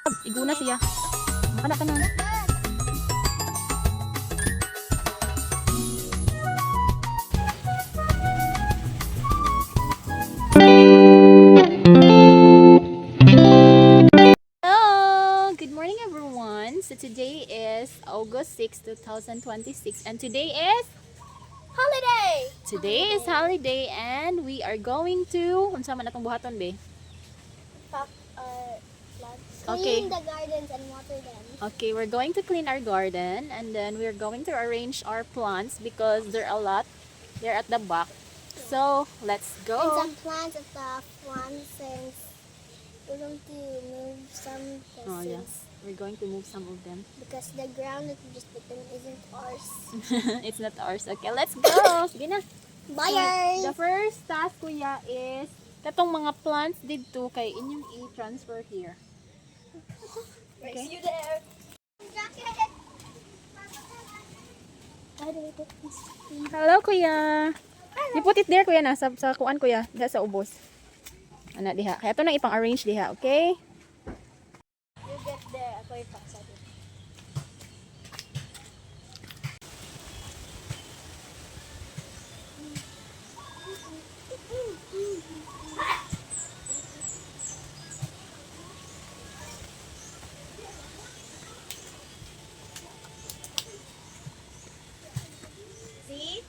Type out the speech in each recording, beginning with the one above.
Iguna siya. Makana ka na. Hello! Good morning everyone. So today is August 6, 2026 and today is Holiday! holiday and we are going to unsa man atong buhaton be? Pack plants. Okay. Clean the gardens and water them. Okay, we're going to clean our garden and then we're going to arrange our plants because there are a lot. They're at the back. So, let's And go. some plants at the front since we're going to move some Oh yeah, since we're going to move some of them. because the ground that we just put them isn't ours. It's not ours. Okay, let's go. Sige na. Bye! The first task kuya is katong mga plants dito kay inyong i-transfer here. Okay. See you there. Hello kuya. You put it there kuya na sa kuan kuya, diha sa ubos. Ana diha. Kaya to nang ipang-arrange diha, okay? You get there. Ako yung paksa din. See?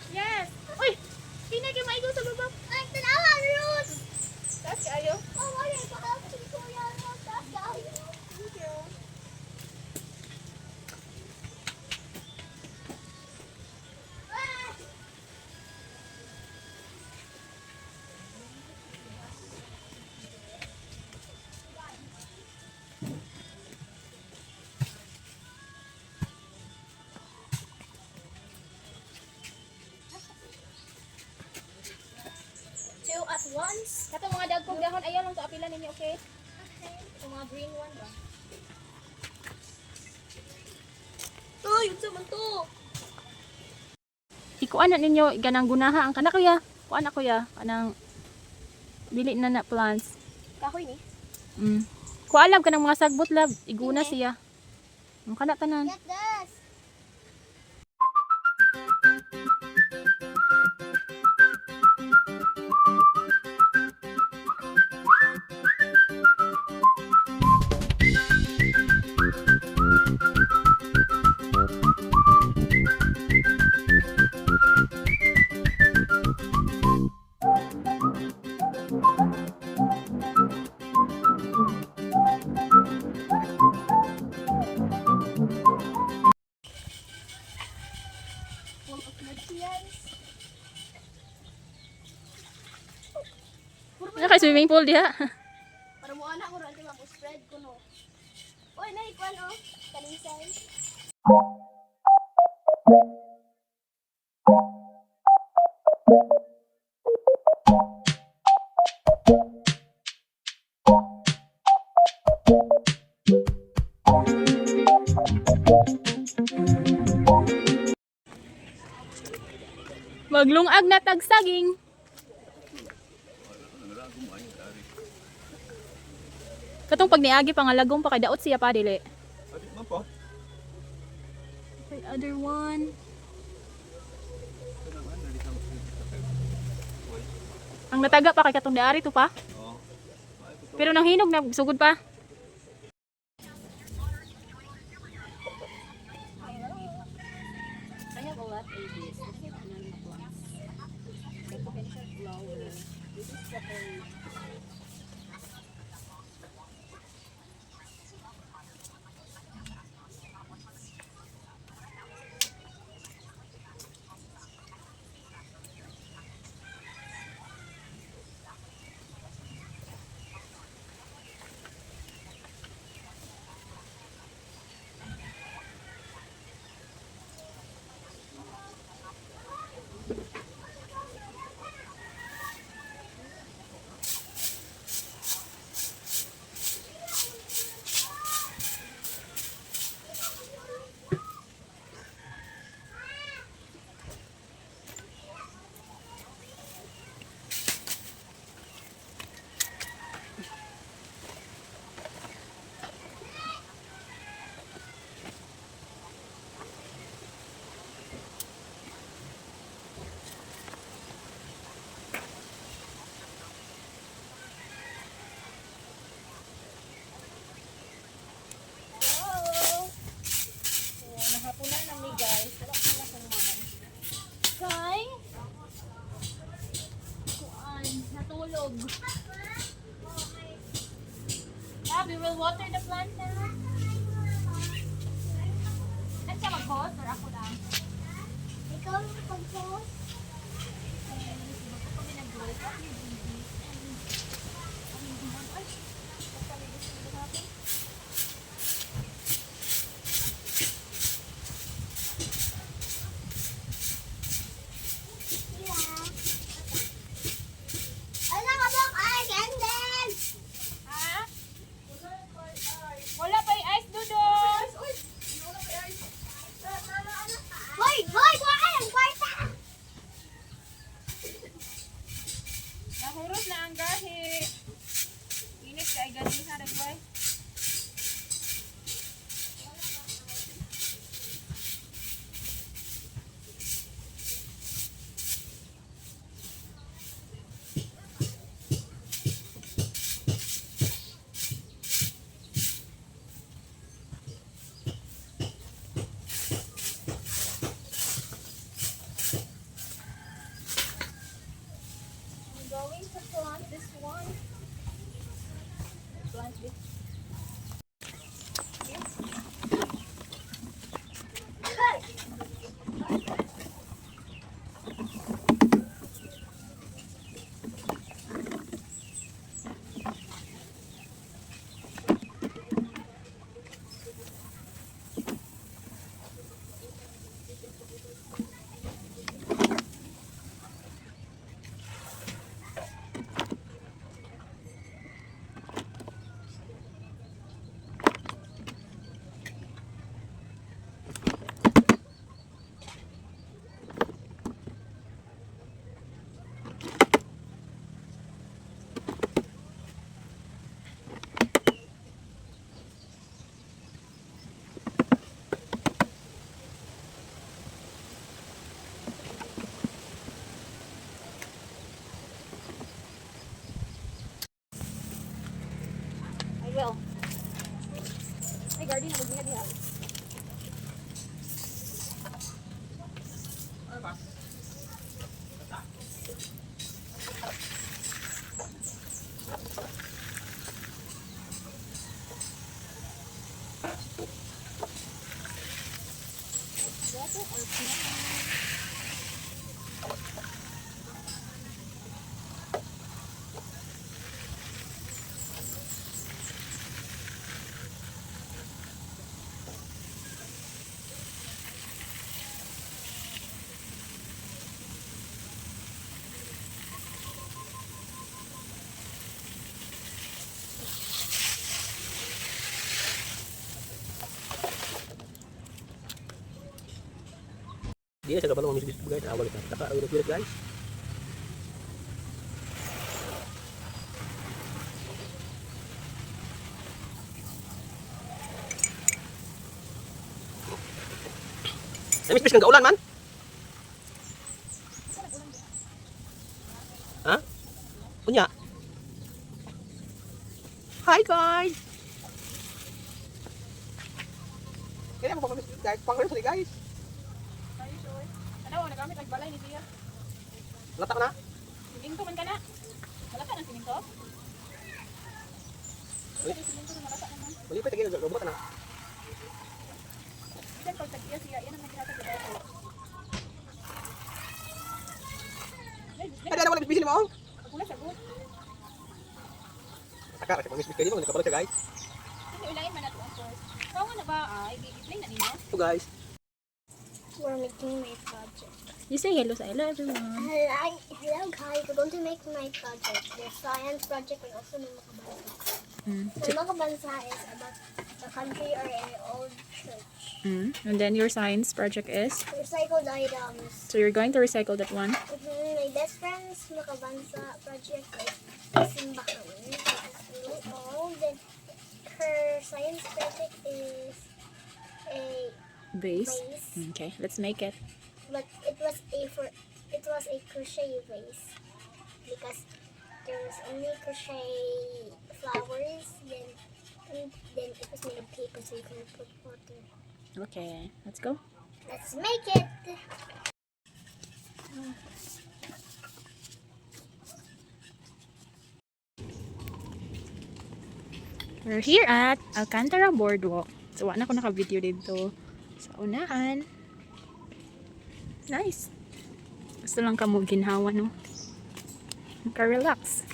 Yes. Uy, pinay kay maigo sa baba. Ay, tanawa, Ruth! Tas kayo. Oh, wala. Pakapin ko yan. Tapos gawin mo. Thank you. Ah! Two at once. Katong mga dagkong dahon ayaw lang to apilan ninyo, okay? Okay. Itong mga green one ba? Uy, yun sa man to. Ikuan na ninyo ganang gunaha ang kana kuya. Kuan na kuya, kanang dili na plants. Kahoy ni. Kuan ka ng mga sagbot lab, iguna siya. Ang kana tanan. Get this. Full of nutrients. Ano kay swimming pool diha? Para mo anak ko rin mag-spread ko no. Uy, naikuan oh. Kalisay. Maglungag na tagsaging. Katong pag niagi pangalagong pa kay daot siya pa dili. Adik man po. Okay, other one. Ang nataga pa kay katong diari to pa. Oo. Pero nang hinog na sugod pa. I have a lot of this. This is banana plants. The potential flower. This is pepper. we will water the plant now. Let's siya mag-host or ako lang? Ikaw ang mag-post. Kami nag-host. Ano ka bang ice and then? Ha? Wala pa yung ice, Dudong! Hoy! Hoy! Kuhaan ang kwarta! Nahurot na ang gahi. Init ka ay ganiha, Dagway. I'm going to plant this one. Plant this. I will. Ay, garden na magbiya diha. Water or plant? Dia sa kabalo mamisbis guys, awal kita. Taka udah guys. Namisbis kang kaulan man? Ha? Punya. Hi guys. Kaya mo pa mamisbis guys, pangano sa guys. Ano, nagamit ang balay ni Tia. Lata ka na? Siminto man ka na. Malata ng siminto? Uy. Siminto na malata naman. Bali pa tagil gabot na. Isan pag tagya siya, yan ang nagkakasal sa bato. Ada wala bisbis ni mo. Ako na sagot. Taka kasi mamisbis kayo mo nakabalo siya guys. Hindi, ulayin man nato ang course. Kawa na ba? I-explain na ninyo. So guys, We're making my project. You say hello sa hello everyone. Hello guys, we're going to make my project. The science project and also my makabansa. My makabansa is about the country or an old church. And then your science project is? Recycled items. So you're going to recycle that one? My best friend's makabansa project is Simba kami. It's really old. Then her science project is a Vase. vase. Okay, let's make it. But it was a crochet vase because there was only crochet flowers. Then it was made of paper, so you can put water. Okay, let's go. Let's make it. We're here at Alcantara Boardwalk. So, wala na ako naka-video dito sa unahan. Nice. Gusto lang ka mo ginhawa, no? Naka-relax.